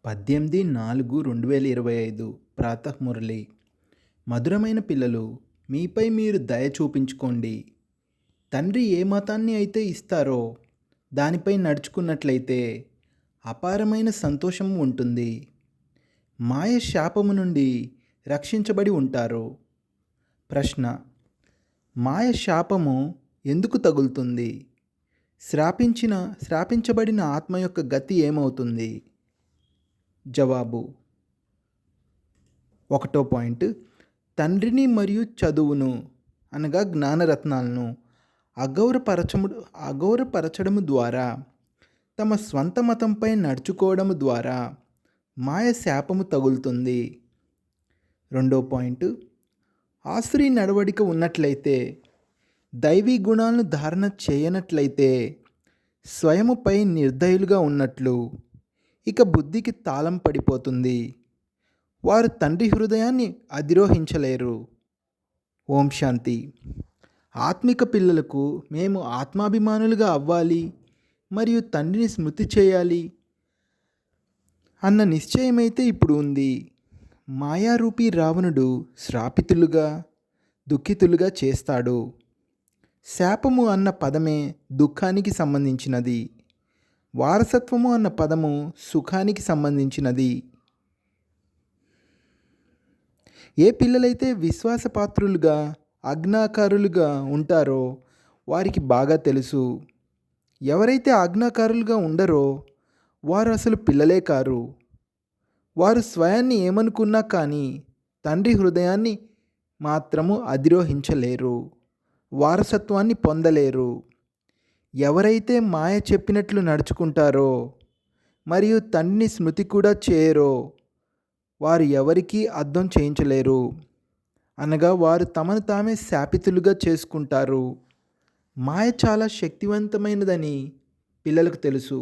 18/4/2025 ప్రాతఃమురళి. మధురమైన పిల్లలు, మీపై మీరు దయ చూపించుకోండి. తండ్రి ఏ మతాన్ని అయితే ఇస్తారో దానిపై నడుచుకున్నట్లయితే అపారమైన సంతోషం ఉంటుంది. మాయ శాపము నుండి రక్షించబడి ఉంటారు. ప్రశ్న: మాయ శాపము ఎందుకు తగులుతుంది? శ్రాపించబడిన ఆత్మ యొక్క గతి ఏమవుతుంది? జవాబు: 1వ పాయింట్, తండ్రిని మరియు చదువును అనగా జ్ఞానరత్నాలను అగౌరపరచడము ద్వారా, తమ స్వంత మతంపై నడుచుకోవడము ద్వారా మాయ శాపము తగులుతుంది. 2వ పాయింట్, ఆసురీ నడవడిక ఉన్నట్లయితే, దైవీ గుణాలను ధారణ చేయనట్లయితే స్వయముపై నిర్దయులుగా ఉన్నట్లు, ఇక బుద్ధికి తాళం పడిపోతుంది. వారు తండ్రి హృదయాన్ని అధిరోహించలేరు. ఓం శాంతి. ఆత్మిక పిల్లలకు మేము ఆత్మాభిమానులుగా అవ్వాలి మరియు తండ్రిని స్మృతి చేయాలి అన్న నిశ్చయమైతే ఇప్పుడు ఉంది. మాయారూపీ రావణుడు శ్రాపితులుగా, దుఃఖితులుగా చేస్తాడు. శాపము అన్న పదమే దుఃఖానికి సంబంధించినది. వారసత్వము అన్న పదము సుఖానికి సంబంధించినది. ఏ పిల్లలైతే విశ్వాసపాత్రులుగా, ఆజ్ఞాకారులుగా ఉంటారో వారికి బాగా తెలుసు. ఎవరైతే ఆజ్ఞాకారులుగా ఉండరో వారు అసలు పిల్లలే కారు. వారు స్వయాన్ని ఏమనుకున్నా కానీ తండ్రి హృదయాన్ని మాత్రము అధిరోహించలేరు, వారసత్వాన్ని పొందలేరు. ఎవరైతే మాయ చెప్పినట్లు నడుచుకుంటారో మరియు తండ్రిని స్మృతి కూడా చేయరో వారు ఎవరికీ అర్థం చేయించలేరు, అనగా వారు తమను తామే శాపితులుగా చేసుకుంటారు. మాయ చాలా శక్తివంతమైనదని పిల్లలకు తెలుసు.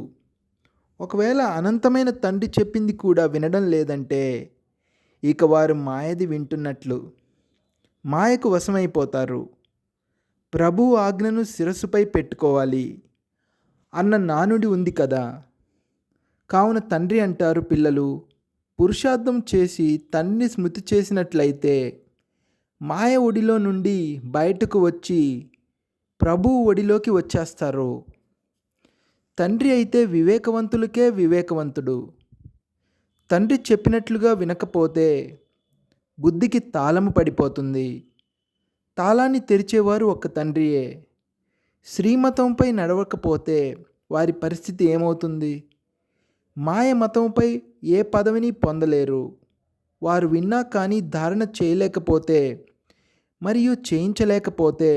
ఒకవేళ అనంతమైన తండ్రి చెప్పింది కూడా వినడం లేదంటే ఇక వారు మాయది వింటున్నట్లు, మాయకు వశమైపోతారు. ప్రభు ఆజ్ఞను శిరస్సుపై పెట్టుకోవాలి అన్న నానుడి ఉంది కదా. కావున తండ్రి అంటారు, పిల్లలు పురుషార్థం చేసి తండ్రిని స్మృతి చేసినట్లయితే మాయ ఒడిలో నుండి బయటకు వచ్చి ప్రభు ఒడిలోకి వచ్చేస్తారు. తండ్రి అయితే వివేకవంతులకే వివేకవంతుడు. తండ్రి చెప్పినట్లుగా వినకపోతే బుద్ధికి తాళము పడిపోతుంది. తాళాన్ని తెరిచేవారు ఒక్క తండ్రియే. శ్రీమతంపై నడవకపోతే వారి పరిస్థితి ఏమవుతుంది? మాయ మతంపై ఏ పదవిని పొందలేరు. వారు విన్నా కానీ ధారణ చేయలేకపోతే మరియు చేయించలేకపోతే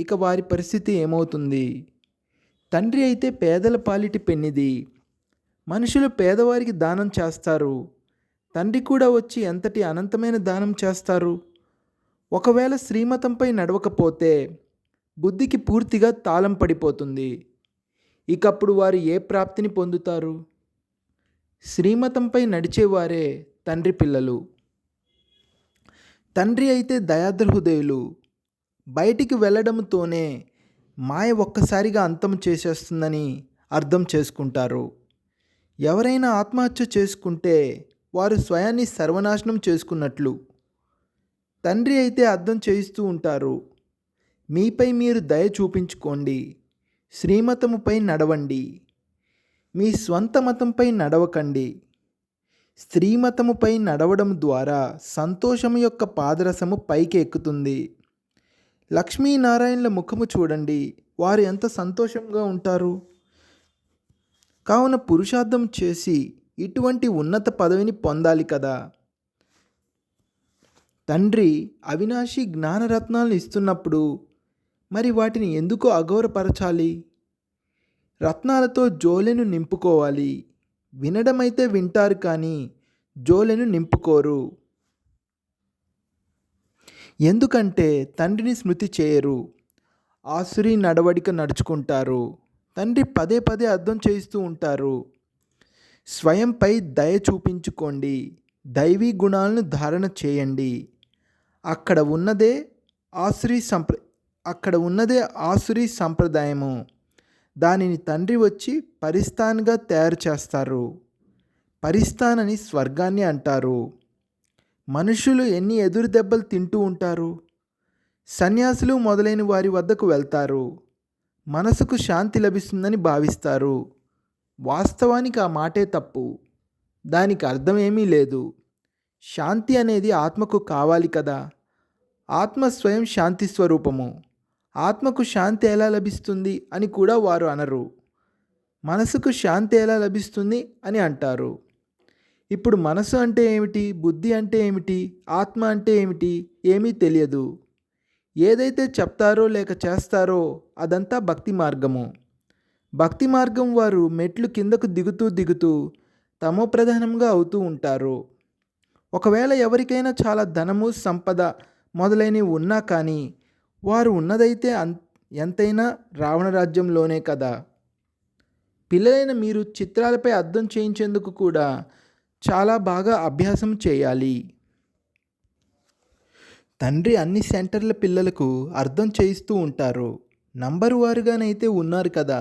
ఇక వారి పరిస్థితి ఏమవుతుంది? తండ్రి అయితే పేదల పాలిటి పెన్నిది. మనుషులు పేదవారికి దానం చేస్తారు. తండ్రి కూడా వచ్చి ఎంతటి అనంతమైన దానం చేస్తారు. ఒకవేళ శ్రీమతంపై నడవకపోతే బుద్ధికి పూర్తిగా తాళం పడిపోతుంది. ఇకప్పుడు వారు ఏ ప్రాప్తిని పొందుతారు? శ్రీమతంపై నడిచేవారే తండ్రి పిల్లలు. తండ్రి అయితే దయాద్ర హృదయులు. బయటికి వెళ్ళడంతోనే మాయ ఒక్కసారిగా అంతం చేసేస్తుందని అర్థం చేసుకుంటారు. ఎవరైనా ఆత్మహత్య చేసుకుంటే వారు స్వయాన్ని సర్వనాశనం చేసుకున్నట్లు. తండ్రి అయితే అర్థం చేయిస్తూ ఉంటారు. మీపై మీరు దయ చూపించుకోండి, శ్రీమతముపై నడవండి, మీ స్వంత మతంపై నడవకండి. స్త్రీమతముపై నడవడం ద్వారా సంతోషము యొక్క పాదరసము పైకి ఎక్కుతుంది. లక్ష్మీనారాయణుల ముఖము చూడండి, వారు ఎంత సంతోషంగా ఉంటారు. కావున పురుషార్థం చేసి ఇటువంటి ఉన్నత పదవిని పొందాలి కదా. తండ్రి అవినాశి జ్ఞానరత్నాలను ఇస్తున్నప్పుడు మరి వాటిని ఎందుకు అగౌరపరచాలి? రత్నాలతో జోలెను నింపుకోవాలి. వినడమైతే వింటారు కానీ జోలెను నింపుకోరు. ఎందుకంటే తండ్రిని స్మృతి చేయరు, ఆసురీ నడవడిక నడుచుకుంటారు. తండ్రి పదే పదే అర్థం చేయిస్తూ ఉంటారు. స్వయంపై దయ చూపించుకోండి, దైవీ గుణాలను ధారణ చేయండి. అక్కడ ఉన్నదే ఆసురీ సంప్రదాయము. దానిని తండ్రి వచ్చి పరిస్థాన్గా తయారు చేస్తారు. పరిస్థానని స్వర్గాన్ని అంటారు. మనుషులు ఎన్ని ఎదురు దెబ్బలు తింటూ ఉంటారు. సన్యాసులు మొదలైన వారి వద్దకు వెళ్తారు. మనసుకు శాంతి లభిస్తుందని భావిస్తారు. వాస్తవానికి ఆ మాటే తప్పు. దానికి అర్థం ఏమీ లేదు. శాంతి అనేది ఆత్మకు కావాలి కదా. ఆత్మ స్వయం శాంతి స్వరూపము. ఆత్మకు శాంతి ఎలా లభిస్తుంది అని కూడా వారు అనరు. మనసుకు శాంతి ఎలా లభిస్తుంది అని అంటారు. ఇప్పుడు మనసు అంటే ఏమిటి, బుద్ధి అంటే ఏమిటి, ఆత్మ అంటే ఏమిటి ఏమీ తెలియదు. ఏదైతే చెప్తారో లేక చేస్తారో అదంతా భక్తి మార్గము. భక్తి మార్గం వారు మెట్లు కిందకు దిగుతూ దిగుతూ తమోప్రధానంగా అవుతూ ఉంటారు. ఒకవేళ ఎవరికైనా చాలా ధనము, సంపద మొదలైనవి ఉన్నా కానీ వారు ఉన్నదైతే ఎంతైనా రావణ రాజ్యంలోనే కదా. పిల్లలైన మీరు చిత్రాలపై అర్థం చేయించేందుకు కూడా చాలా బాగా అభ్యాసం చేయాలి. తండ్రి అన్ని సెంటర్ల పిల్లలకు అర్థం చేయిస్తూ ఉంటారు. నంబరు వారుగానైతే ఉన్నారు కదా.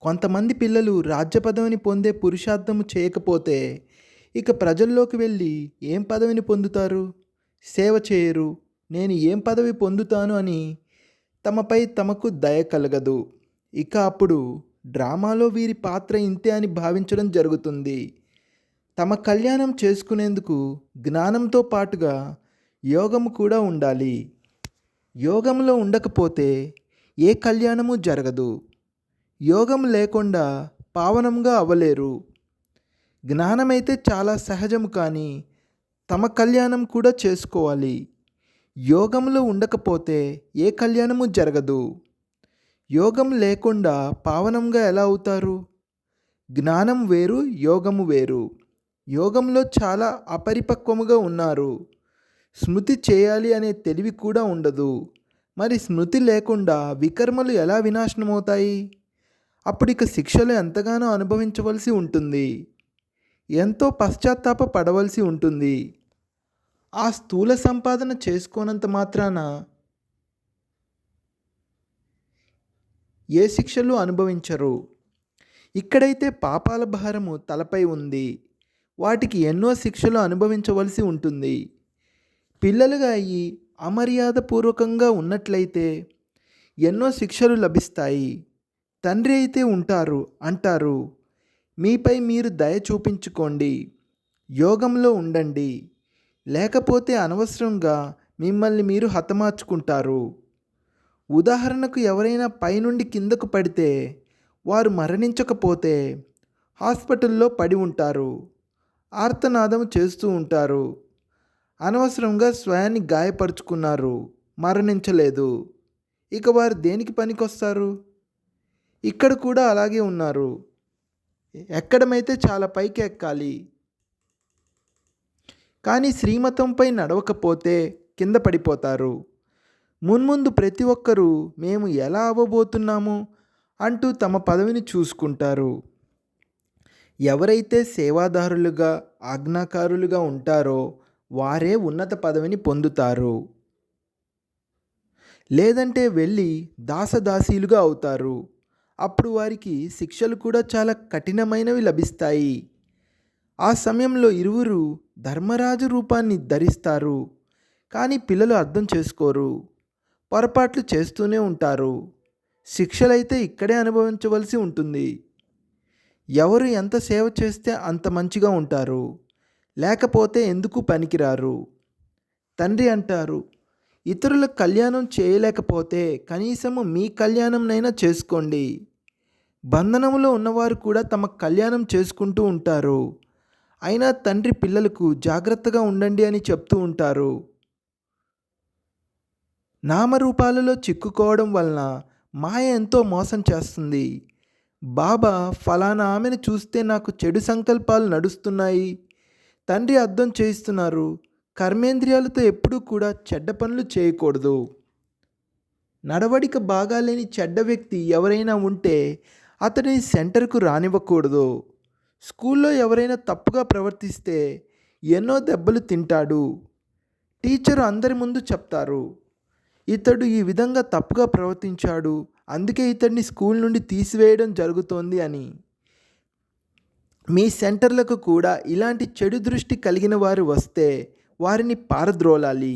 కొంతమంది పిల్లలు రాజ్య పదవిని పొందే పురుషార్థము చేయకపోతే ఇక ప్రజల్లోకి వెళ్ళి ఏం పదవిని పొందుతారు? సేవ చేయరు. నేను ఏం పదవి పొందుతాను అని తమపై తమకు దయ కలగదు. ఇక అప్పుడు డ్రామాలో వీరి పాత్ర ఇంతే అని భావించడం జరుగుతుంది. తమ కళ్యాణం చేసుకునేందుకు జ్ఞానంతో పాటుగా యోగము కూడా ఉండాలి. యోగంలో ఉండకపోతే ఏ కళ్యాణము జరగదు. యోగం లేకుండా పావనంగా అవ్వలేరు. జ్ఞానమైతే చాలా సహజము, కానీ తమ కళ్యాణం కూడా చేసుకోవాలి. యోగంలో ఉండకపోతే ఏ కళ్యాణము జరగదు. యోగం లేకుండా పావనంగా ఎలా అవుతారు? జ్ఞానం వేరు, యోగము వేరు. యోగంలో చాలా అపరిపక్వముగా ఉన్నారు. స్మృతి చేయాలి అనే తెలివి కూడా ఉండదు. మరి స్మృతి లేకుండా వికర్మలు ఎలా వినాశనమవుతాయి? అప్పుడు ఇక శిక్షలు ఎంతగానో అనుభవించవలసి ఉంటుంది. ఎంతో పశ్చాత్తాప పడవలసి ఉంటుంది. ఆ స్థూల సంపాదన చేసుకోనంత మాత్రాన ఏ శిక్షలు అనుభవించరు. ఇక్కడైతే పాపాల భారము తలపై ఉంది. వాటికి ఎన్నో శిక్షలు అనుభవించవలసి ఉంటుంది. పిల్లలుగా అయ్యి అమర్యాదపూర్వకంగా ఉన్నట్లయితే ఎన్నో శిక్షలు లభిస్తాయి. తండ్రి అయితే అంటారు, మీపై మీరు దయ చూపించుకోండి, యోగంలో ఉండండి, లేకపోతే అనవసరంగా మిమ్మల్ని మీరు హతమార్చుకుంటారు. ఉదాహరణకు ఎవరైనా పైనుండి కిందకు పడితే వారు మరణించకపోతే హాస్పిటల్లో పడి ఉంటారు. ఆర్తనాదం చేస్తూ ఉంటారు. అనవసరంగా స్వయాన్ని గాయపరుచుకున్నారు, మరణించలేదు. ఇక వారు దేనికి పనికొస్తారు? ఇక్కడ కూడా అలాగే ఉన్నారు. ఎక్కడమైతే చాలా పైకి ఎక్కాలి, కానీ శ్రీమతంపై నడవకపోతే కింద పడిపోతారు. మున్ముందు ప్రతి ఒక్కరూ మేము ఎలా అవ్వబోతున్నాము అంటూ తమ పదవిని చూసుకుంటారు. ఎవరైతే సేవాదారులుగా, ఆజ్ఞాకారులుగా ఉంటారో వారే ఉన్నత పదవిని పొందుతారు. లేదంటే వెళ్ళి దాసదాసీలుగా అవుతారు. అప్పుడు వారికి శిక్షలు కూడా చాలా కఠినమైనవి లభిస్తాయి. ఆ సమయంలో ఇరువురు ధర్మరాజు రూపాన్ని ధరిస్తారు. కానీ పిల్లలు అర్థం చేసుకోరు. పొరపాట్లు చేస్తూనే ఉంటారు. శిక్షలైతే ఇక్కడే అనుభవించవలసి ఉంటుంది. ఎవరు ఎంత సేవ చేస్తే అంత మంచిగా ఉంటారు, లేకపోతే ఎందుకు పనికిరారు. తండ్రి అంటారు, ఇతరుల కళ్యాణం చేయలేకపోతే కనీసము మీ కళ్యాణంనైనా చేసుకోండి. బంధనంలో ఉన్నవారు కూడా తమ కళ్యాణం చేసుకుంటూ ఉంటారు. అయినా తండ్రి పిల్లలకు జాగ్రత్తగా ఉండండి అని చెప్తూ ఉంటారు. నామరూపాలలో చిక్కుకోవడం వలన మాయ ఎంతో మోసం చేస్తుంది. బాబా ఫలానా ఆమెను చూస్తే నాకు చెడు సంకల్పాలు నడుస్తున్నాయి. తండ్రి అర్థం చేయిస్తున్నారు, కర్మేంద్రియాలతో ఎప్పుడూ కూడా చెడ్డ పనులు చేయకూడదు. నడవడిక బాగాలేని చెడ్డ వ్యక్తి ఎవరైనా ఉంటే అతడిని సెంటర్కు రానివ్వకూడదు. స్కూల్లో ఎవరైనా తప్పుగా ప్రవర్తిస్తే ఎన్నో దెబ్బలు తింటాడు. టీచరు అందరి ముందు చెప్తారు, ఇతడు ఈ విధంగా తప్పుగా ప్రవర్తించాడు, అందుకే ఇతడిని స్కూల్ నుండి తీసివేయడం జరుగుతోంది అని. మీ సెంటర్లకు కూడా ఇలాంటి చెడు దృష్టి కలిగిన వారు వస్తే వారిని పారద్రోలాలి.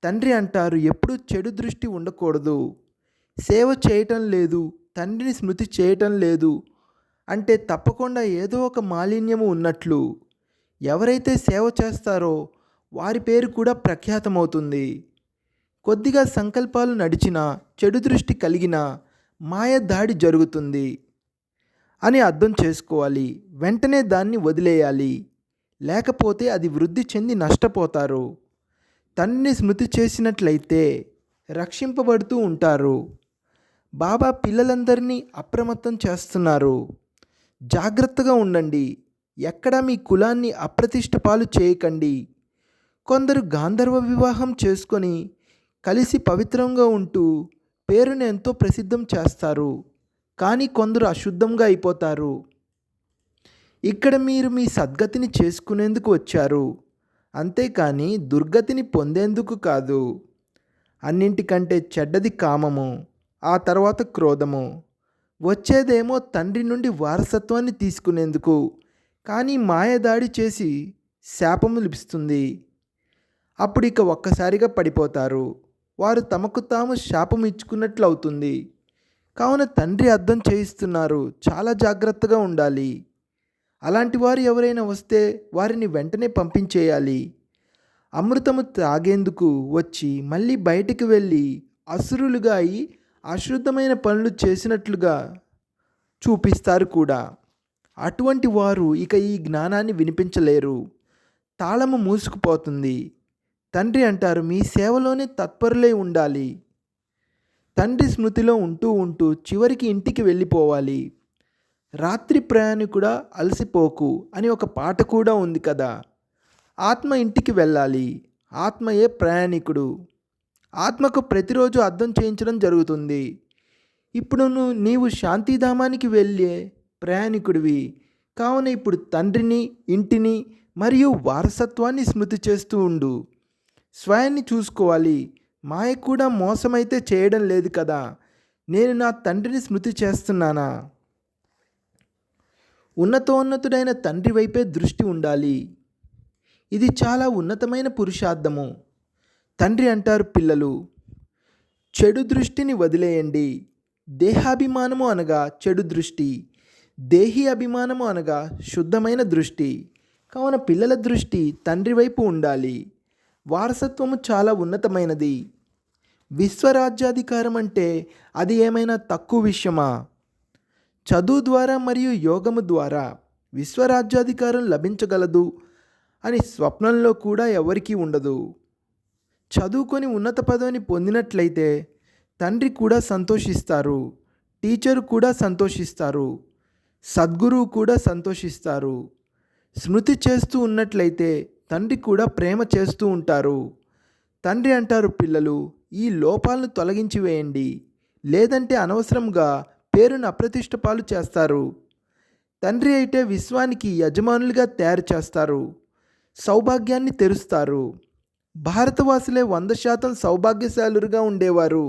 తండ్రి అంటారు, ఎప్పుడూ చెడు దృష్టి ఉండకూడదు. సేవ చేయటం లేదు, తండ్రిని స్మృతి చేయటం లేదు అంటే తప్పకుండా ఏదో ఒక మాలిన్యము ఉన్నట్లు. ఎవరైతే సేవ చేస్తారో వారి పేరు కూడా ప్రఖ్యాతమవుతుంది. కొద్దిగా సంకల్పాలు నడిచినా, చెడు దృష్టి కలిగినా మాయ దాడి జరుగుతుంది అని అర్థం చేసుకోవాలి. వెంటనే దాన్ని వదిలేయాలి. లేకపోతే అది వృద్ధి చెంది నష్టపోతారు. తండ్రిని స్మృతి చేసినట్లయితే రక్షింపబడుతూ ఉంటారు. బాబా పిల్లలందరినీ అప్రమత్తం చేస్తున్నారు. జాగ్రత్తగా ఉండండి. ఎక్కడా మీ కులాన్ని అప్రతిష్ట పాలు చేయకండి. కొందరు గాంధర్వ వివాహం చేసుకొని కలిసి పవిత్రంగా ఉంటూ పేరును ఎంతో ప్రసిద్ధం చేస్తారు. కానీ కొందరు అశుద్ధంగా అయిపోతారు. ఇక్కడ మీరు మీ సద్గతిని చేసుకునేందుకు వచ్చారు, అంతేకాని దుర్గతిని పొందేందుకు కాదు. అన్నింటికంటే చెడ్డది కామము, ఆ తర్వాత క్రోధము. వచ్చేదేమో తండ్రి నుండి వారసత్వాన్ని తీసుకునేందుకు, కానీ మాయదాడి చేసి శాపము లభిస్తుంది. అప్పుడు ఇక ఒక్కసారిగా పడిపోతారు. వారు తమకు తాము శాపం ఇచ్చుకున్నట్లు అవుతుంది. కావున తండ్రి అర్థం చేయిస్తున్నారు, చాలా జాగ్రత్తగా ఉండాలి. అలాంటి వారు ఎవరైనా వస్తే వారిని వెంటనే పంపించేయాలి. అమృతము తాగేందుకు వచ్చి మళ్ళీ బయటికి వెళ్ళి అసురులుగా అయి అశుద్ధమైన పనులు చేసినట్లుగా చూపిస్తారు కూడా. అటువంటి వారు ఇక ఈ జ్ఞానాన్ని వినిపించలేరు. తాళము మూసుకుపోతుంది. తండ్రి అంటారు, మీ సేవలోనే తత్పరులై ఉండాలి. తండ్రి స్మృతిలో ఉంటూ ఉంటూ చివరికి ఇంటికి వెళ్ళిపోవాలి. రాత్రి ప్రయాణికుడా అలసిపోకు అని ఒక పాట కూడా ఉంది కదా. ఆత్మ ఇంటికి వెళ్ళాలి. ఆత్మయే ప్రయాణికుడు. ఆత్మకు ప్రతిరోజు అర్థం చేయించడం జరుగుతుంది. ఇప్పుడు నీవు శాంతిధామానికి వెళ్ళే ప్రయాణికుడివి. కావున ఇప్పుడు తండ్రిని, ఇంటిని మరియు వారసత్వాన్ని స్మృతి చేస్తూ ఉండు. స్వయాన్ని చూసుకోవాలి. మాయ కూడా మోసమైతే చేయడం లేదు కదా. నేను నా తండ్రిని స్మృతి చేస్తున్నానా? ఉన్నతోన్నతుడైన తండ్రి వైపే దృష్టి ఉండాలి. ఇది చాలా ఉన్నతమైన పురుషార్థము. తండ్రి అంటారు, పిల్లలు చెడు దృష్టిని వదిలేయండి. దేహాభిమానము అనగా చెడు దృష్టి, దేహి అభిమానము అనగా శుద్ధమైన దృష్టి. కావున పిల్లల దృష్టి తండ్రి వైపు ఉండాలి. వారసత్వము చాలా ఉన్నతమైనది. విశ్వరాజ్యాధికారం అంటే అది ఏమైనా తక్కువ విషయమా? చదువు ద్వారా మరియు యోగము ద్వారా విశ్వరాజ్యాధికారం లభించగలదు అని స్వప్నంలో కూడా ఎవరికీ ఉండదు. చదువుకొని ఉన్నత పదవిని పొందినట్లయితే తండ్రి కూడా సంతోషిస్తారు, టీచరు కూడా సంతోషిస్తారు, సద్గురువు కూడా సంతోషిస్తారు. స్మృతి చేస్తూ ఉన్నట్లయితే తండ్రి కూడా ప్రేమ చేస్తూ ఉంటారు. తండ్రి అంటారు, పిల్లలు ఈ లోపాలను తొలగించి వేయండి, లేదంటే అనవసరంగా పేరును అప్రతిష్ట పాలు చేస్తారు. తండ్రి అయితే విశ్వానికి యజమానులుగా తయారు చేస్తారు, సౌభాగ్యాన్ని తెరుస్తారు. భారతవాసులే 100% సౌభాగ్యశాలురుగా ఉండేవారు.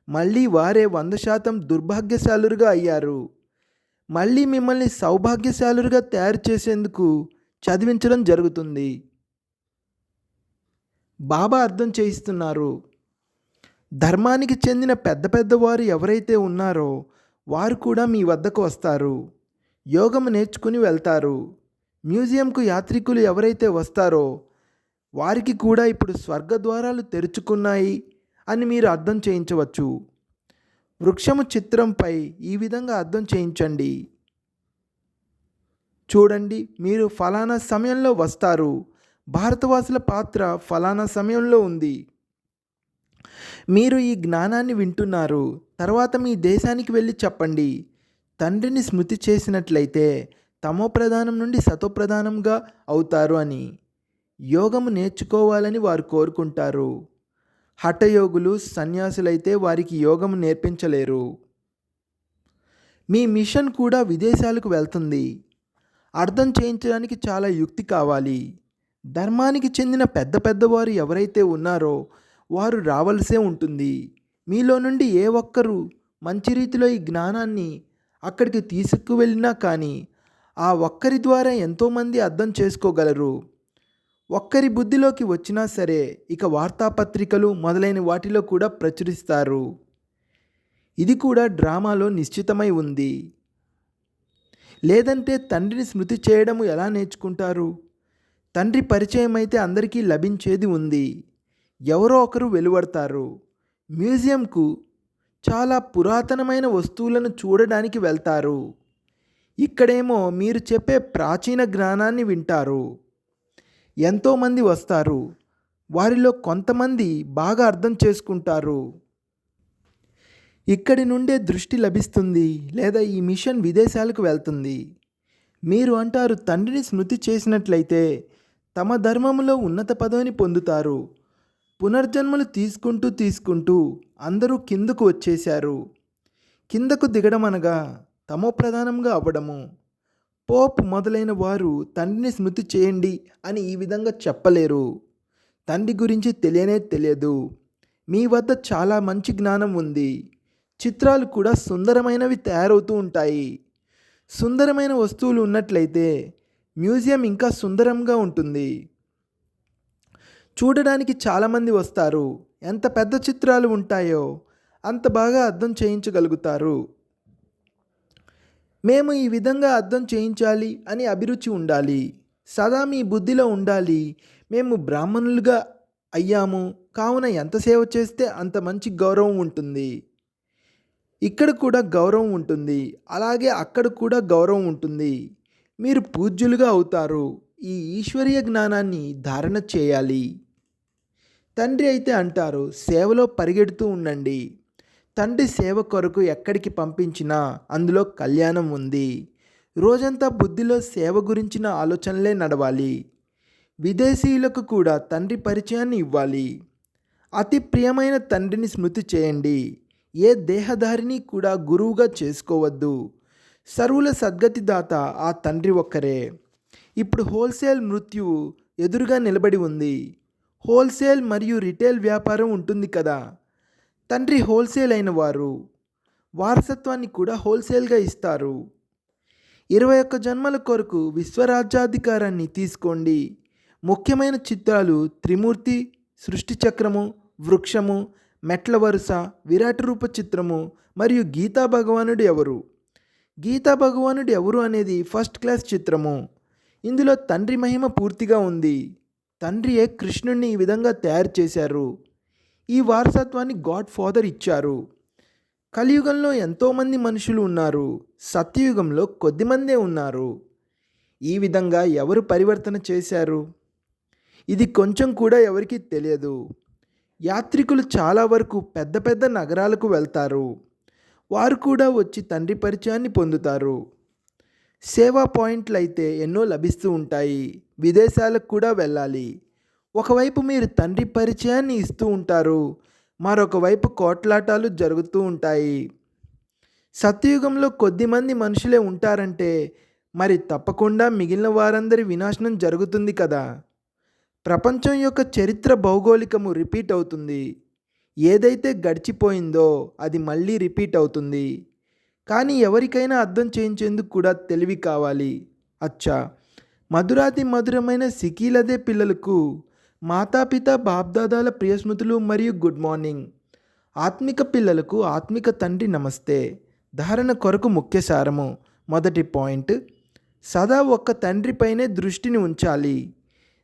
మళ్ళీ వారే 100% దుర్భాగ్యశాలురుగా అయ్యారు. మళ్ళీ మిమ్మల్ని సౌభాగ్యశాలురుగా తయారు చేసేందుకు చదివించడం జరుగుతుంది. బాబా అర్థం చేయిస్తున్నారు. ధర్మానికి చెందిన పెద్ద పెద్దవారు ఎవరైతే ఉన్నారో వారు కూడా మీ వద్దకు వస్తారు. యోగము నేర్చుకుని వెళ్తారు. మ్యూజియంకు యాత్రికులు ఎవరైతే వస్తారో వారికి కూడా ఇప్పుడు స్వర్గద్వారాలు తెరుచుకున్నాయి అని మీరు అర్థం చేయించవచ్చు. వృక్షము చిత్రంపై ఈ విధంగా అర్థం చేయించండి. చూడండి, మీరు ఫలానా సమయంలో వస్తారు. భారతవాసుల పాత్ర ఫలానా సమయంలో ఉంది. మీరు ఈ జ్ఞానాన్ని వింటున్నారు. తర్వాత మీ దేశానికి వెళ్ళి చెప్పండి. తండ్రిని స్మృతి చేసినట్లయితే తమో ప్రధానం నుండి సతో ప్రధానంగా అవుతారు అని. యోగము నేర్చుకోవాలని వారు కోరుకుంటారు. హఠయోగులు, సన్యాసులైతే వారికి యోగము నేర్పించలేరు. మీ మిషన్ కూడా విదేశాలకు వెళ్తుంది. అర్థం చేయించడానికి చాలా యుక్తి కావాలి. ధర్మానికి చెందిన పెద్ద పెద్దవారు ఎవరైతే ఉన్నారో వారు రావలసే ఉంటుంది. మీలో నుండి ఏ ఒక్కరూ మంచి రీతిలో ఈ జ్ఞానాన్ని అక్కడికి తీసుకువెళ్ళినా కానీ ఆ ఒక్కరి ద్వారా ఎంతోమంది అర్థం చేసుకోగలరు. ఒక్కరి బుద్ధిలోకి వచ్చినా సరే ఇక వార్తాపత్రికలు మొదలైన వాటిలో కూడా ప్రచురిస్తారు. ఇది కూడా డ్రామాలో నిశ్చితమై ఉంది. లేదంటే తండ్రిని స్మృతి చేయడము ఎలా నేర్చుకుంటారు? తండ్రి పరిచయం అయితే అందరికీ లభించేది ఉంది. ఎవరో ఒకరు వెలువడతారు. మ్యూజియంకు చాలా పురాతనమైన వస్తువులను చూడడానికి వెళ్తారు. ఇక్కడేమో మీరు చెప్పే ప్రాచీన జ్ఞానాన్ని వింటారు. ఎంతోమంది వస్తారు. వారిలో కొంతమంది బాగా అర్థం చేసుకుంటారు. ఇక్కడి నుండే దృష్టి లభిస్తుంది, లేదా ఈ మిషన్ విదేశాలకు వెళ్తుంది. మీరు అంటారు తండ్రిని స్మృతి చేసినట్లయితే తమ ధర్మములో ఉన్నత పదవిని పొందుతారు. పునర్జన్మలు తీసుకుంటూ అందరూ కిందకు వచ్చేశారు. కిందకు దిగడం అనగా తమో ప్రధానంగా అవ్వడము. పోప్ మొదలైన వారు తండ్రిని స్మృతి చేయండి అని ఈ విధంగా చెప్పలేరు. తండ్రి గురించి తెలియనే తెలియదు. మీ వద్ద చాలా మంచి జ్ఞానం ఉంది. చిత్రాలు కూడా సుందరమైనవి తయారవుతూ ఉంటాయి. సుందరమైన వస్తువులు ఉన్నట్లయితే మ్యూజియం ఇంకా సుందరంగా ఉంటుంది. చూడడానికి చాలామంది వస్తారు. ఎంత పెద్ద చిత్రాలు ఉంటాయో అంత బాగా అర్థం చేయించగలుగుతారు. మేము ఈ విధంగా అర్థం చేయించాలి అని అభిరుచి ఉండాలి. సదా మీ బుద్ధిలో ఉండాలి. మేము బ్రాహ్మణులుగా అయ్యాము కావున ఎంత సేవ చేస్తే అంత మంచి గౌరవం ఉంటుంది. ఇక్కడ కూడా గౌరవం ఉంటుంది, అలాగే అక్కడ కూడా గౌరవం ఉంటుంది. మీరు పూజ్యులుగా అవుతారు. ఈ ఈశ్వరీయ జ్ఞానాన్ని ధారణ చేయాలి. తండ్రి అయితే అంటారు సేవలో పరిగెడుతూ ఉండండి. తండ్రి సేవ కొరకు ఎక్కడికి పంపించినా అందులో కళ్యాణం ఉంది. రోజంతా బుద్ధిలో సేవ గురించిన ఆలోచనలే నడవాలి. విదేశీయులకు కూడా తండ్రి పరిచయాన్ని ఇవ్వాలి. అతి ప్రియమైన తండ్రిని స్మృతి చేయండి. ఏ దేహధారిని కూడా గురువుగా చేసుకోవద్దు. సర్వుల సద్గతిదాత ఆ తండ్రి ఒక్కరే. ఇప్పుడు హోల్సేల్ మృత్యువు ఎదురుగా నిలబడి ఉంది. హోల్సేల్ మరియు రిటైల్ వ్యాపారం ఉంటుంది కదా. తండ్రి హోల్సేల్ అయిన వారు వారసత్వాన్ని కూడా హోల్సేల్గా ఇస్తారు. 21 జన్మల కొరకు విశ్వరాజ్యాధికారాన్ని తీసుకోండి. ముఖ్యమైన చిత్రాలు త్రిమూర్తి, సృష్టి చక్రము, వృక్షము, మెట్ల వరుస, విరాట రూప చిత్రము మరియు గీతా భగవానుడు ఎవరు. గీతా భగవానుడు ఎవరు అనేది ఫస్ట్ క్లాస్ చిత్రము. ఇందులో తండ్రి మహిమ పూర్తిగా ఉంది. తండ్రియే కృష్ణుణ్ణి ఈ విధంగా తయారు చేశారు. ఈ వారసత్వాన్ని గాడ్ ఫాదర్ ఇచ్చారు. కలియుగంలో ఎంతోమంది మనుషులు ఉన్నారు. సత్యయుగంలో కొద్దిమందే ఉన్నారు. ఈ విధంగా ఎవరు పరివర్తన చేశారు? ఇది కొంచెం కూడా ఎవరికీ తెలియదు. యాత్రికులు చాలా వరకు పెద్ద పెద్ద నగరాలకు వెళ్తారు. వారు కూడా వచ్చి తండ్రి పరిచయాన్ని పొందుతారు. సేవా పాయింట్లు అయితే ఎన్నో లభిస్తూ ఉంటాయి. విదేశాలకు కూడా వెళ్ళాలి. ఒకవైపు మీరు తండ్రి పరిచయాన్ని ఇస్తూ ఉంటారు, మరొక వైపు కోట్లాటాలు జరుగుతూ ఉంటాయి. సత్యయుగంలో కొద్దిమంది మనుషులే ఉంటారంటే మరి తప్పకుండా మిగిలిన వారందరి వినాశనం జరుగుతుంది కదా. ప్రపంచం యొక్క చరిత్ర భౌగోళికము రిపీట్ అవుతుంది. ఏదైతే గడిచిపోయిందో అది మళ్ళీ రిపీట్ అవుతుంది. కానీ ఎవరికైనా అర్థం చేయించేందుకు కూడా తెలివి కావాలి. అచ్చా, మధురాతి మధురమైన సికీలదే పిల్లలకు మాతాపిత బాప్దాదాల ప్రియస్మృతులు మరియు గుడ్ మార్నింగ్. ఆత్మిక పిల్లలకు ఆత్మిక తండ్రి నమస్తే. ధారణ కొరకు ముఖ్య సారము. మొదటి పాయింట్, సదా ఒక్క తండ్రిపైనే దృష్టిని ఉంచాలి.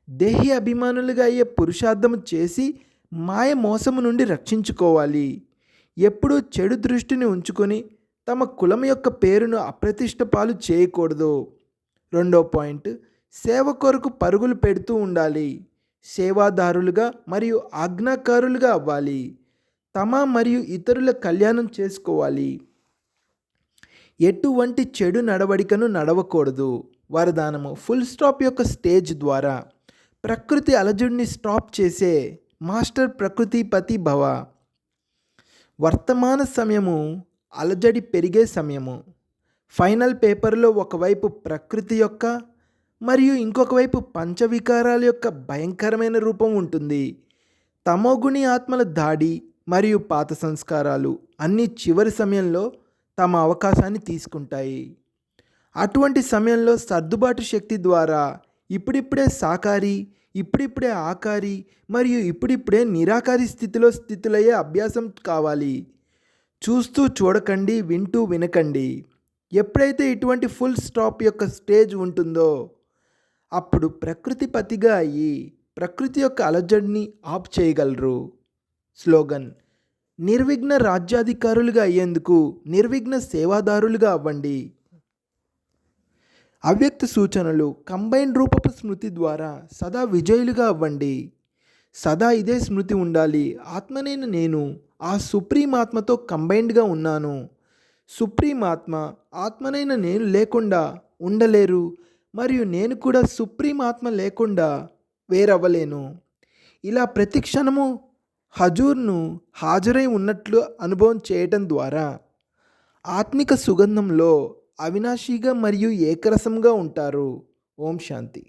దేహి అభిమానులుగా అయ్యే పురుషార్థము చేసి మాయ మోసము నుండి రక్షించుకోవాలి. ఎప్పుడూ చెడు దృష్టిని ఉంచుకొని తమ కులం యొక్క పేరును అప్రతిష్ట పాలు చేయకూడదు. రెండో పాయింట్, సేవ కొరకు పరుగులు పెడుతూ ఉండాలి. సేవాదారులుగా మరియు ఆజ్ఞాకారులుగా అవ్వాలి. తమ మరియు ఇతరుల కళ్యాణం చేసుకోవాలి. ఎటువంటి చెడు నడవడికను నడవకూడదు. వరదానము, ఫుల్ స్టాప్ యొక్క స్టేజ్ ద్వారా ప్రకృతి అలజడిని స్టాప్ చేసే మాస్టర్ ప్రకృతిపతి భవ. వర్తమాన సమయము అలజడి పెరిగే సమయము. ఫైనల్ పేపర్లో ఒకవైపు ప్రకృతి యొక్క మరియు ఇంకొక వైపు పంచవికారాల యొక్క భయంకరమైన రూపం ఉంటుంది. తమోగుణి ఆత్మల దాడి మరియు పాత సంస్కారాలు అన్నీ చివరి సమయంలో తమ అవకాశాన్ని తీసుకుంటాయి. అటువంటి సమయంలో సర్దుబాటు శక్తి ద్వారా ఇప్పుడిప్పుడే సాకారి, ఇప్పుడిప్పుడే ఆకారి మరియు ఇప్పుడిప్పుడే నిరాకారి స్థితులయ్యే అభ్యాసం కావాలి. చూస్తూ చూడకండి, వింటూ వినకండి. ఎప్పుడైతే ఇటువంటి ఫుల్ స్టాప్ యొక్క స్టేజ్ ఉంటుందో అప్పుడు ప్రకృతి పతిగా అయ్యి ప్రకృతి యొక్క అలజడిని ఆఫ్ చేయగలరు. స్లోగన్: నిర్విఘ్న రాజ్యాధికారులుగా అయ్యేందుకు నిర్విఘ్న సేవాదారులుగా అవ్వండి. అవ్యక్త సూచనలు: కంబైన్ రూపపు స్మృతి ద్వారా సదా విజయులుగా అవ్వండి. సదా ఇదే స్మృతి ఉండాలి. ఆత్మనైన నేను ఆ సుప్రీం ఆత్మతో కంబైన్డ్గా ఉన్నాను. సుప్రీం ఆత్మ ఆత్మనైన నేను లేకుండా ఉండలేరు మరియు నేను కూడా సుప్రీం ఆత్మ లేకుండా వేరవ్వలేను. ఇలా ప్రతి క్షణము హజూర్ను హాజరై ఉన్నట్లు అనుభవం చేయటం ద్వారా ఆత్మిక సుగంధంలో అవినాశిగా మరియు ఏకరసంగా ఉంటారు. ఓం శాంతి.